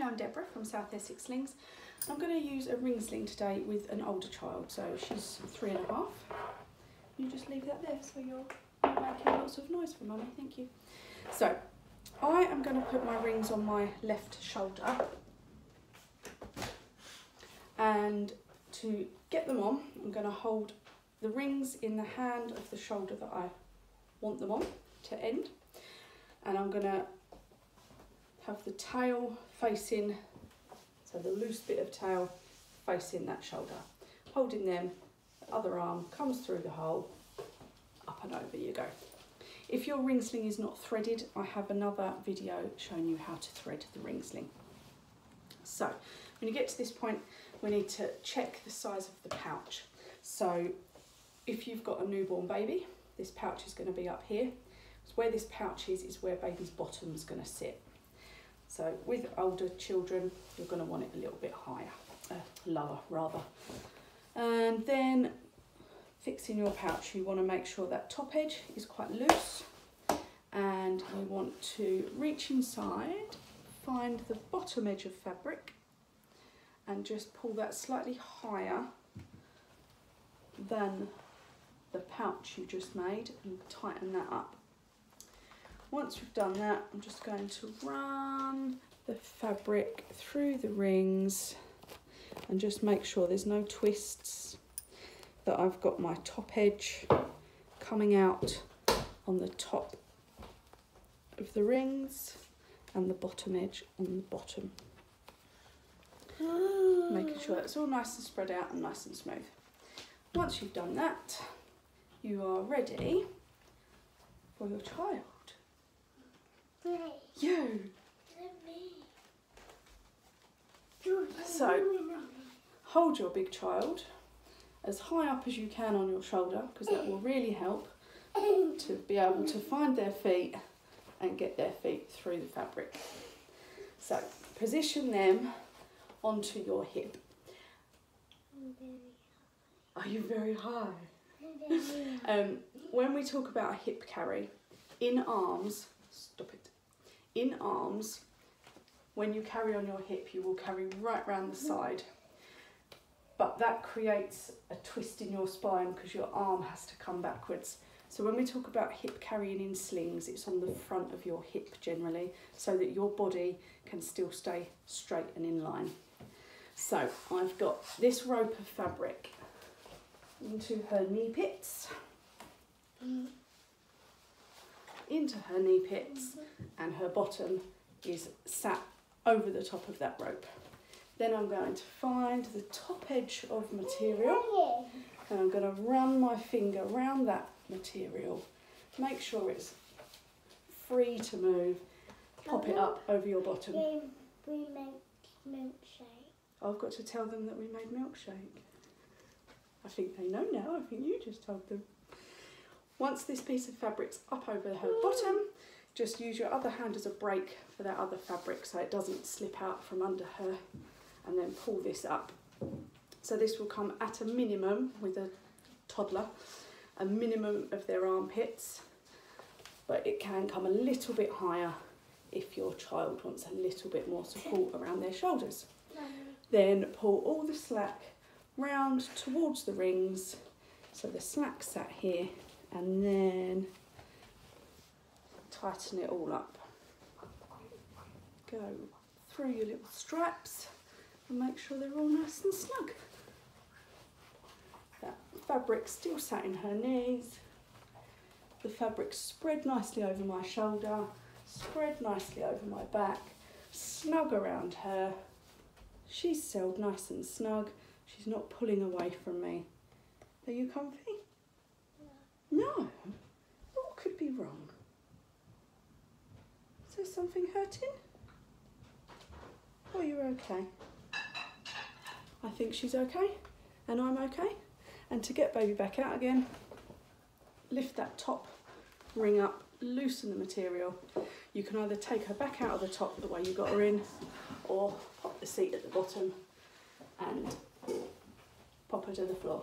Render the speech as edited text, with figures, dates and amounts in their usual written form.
I'm Deborah from South Essex Slings. I'm going to use a ring sling today with an older child, so she's 3.5. You just leave that there so you're making lots of noise for mummy, thank you. So I am going to put my rings on my left shoulder, and to get them on I'm going to hold the rings in the hand of the shoulder that I want them on to end, and I'm going to have the tail facing, so the loose bit of tail facing that shoulder. Holding them, the other arm comes through the hole, up and over you go. If your ring sling is not threaded, I have another video showing you how to thread the ring sling. So when you get to this point, we need to check the size of the pouch. So if you've got a newborn baby, this pouch is going to be up here. So where this pouch is where baby's bottom is going to sit. So with older children, you're going to want it a little bit higher, lower rather. And then fixing your pouch, you want to make sure that top edge is quite loose, and you want to reach inside, find the bottom edge of fabric and just pull that slightly higher than the pouch you just made and tighten that up. Once we've done that, I'm just going to run the fabric through the rings and just make sure there's no twists, that I've got my top edge coming out on the top of the rings and the bottom edge on the bottom. Making sure it's all nice and spread out and nice and smooth. Once you've done that, you are ready for your child. You. So hold your big child as high up as you can on your shoulder, because that will really help to be able to find their feet and get their feet through the fabric. So position them onto your hip. Are you very high? When we talk about a hip carry, in arms, stop it. In arms, when you carry on your hip, you will carry right round the side. But that creates a twist in your spine because your arm has to come backwards. So when we talk about hip carrying in slings, it's on the front of your hip generally, so that your body can still stay straight and in line. So I've got this rope of fabric into her knee pits. Into her knee pits, and her bottom is sat over the top of that rope. Then I'm going to find the top edge of material and I'm going to run my finger around that material, make sure it's free to move, pop it up over your bottom. We make milkshake. I've got to tell them that we made milkshake. I think they know now, I think you just told them. Once this piece of fabric's up over her bottom, just use your other hand as a brake for that other fabric so it doesn't slip out from under her, and then pull this up. So this will come at a minimum with a toddler, a minimum of their armpits, but it can come a little bit higher if your child wants a little bit more support around their shoulders. Then pull all the slack round towards the rings, so the slack's sat here, and then tighten it all up. Go through your little straps and make sure they're all nice and snug. That fabric still sat in her knees. The fabric spread nicely over my shoulder, spread nicely over my back, snug around her. She's settled nice and snug. She's not pulling away from me. Are you comfy? No. What could be wrong? Is there something hurting? Oh, you're okay. I think she's okay, and I'm okay. And to get baby back out again, lift that top ring up, loosen the material. You can either take her back out of the top the way you got her in, or pop the seat at the bottom and pop her to the floor.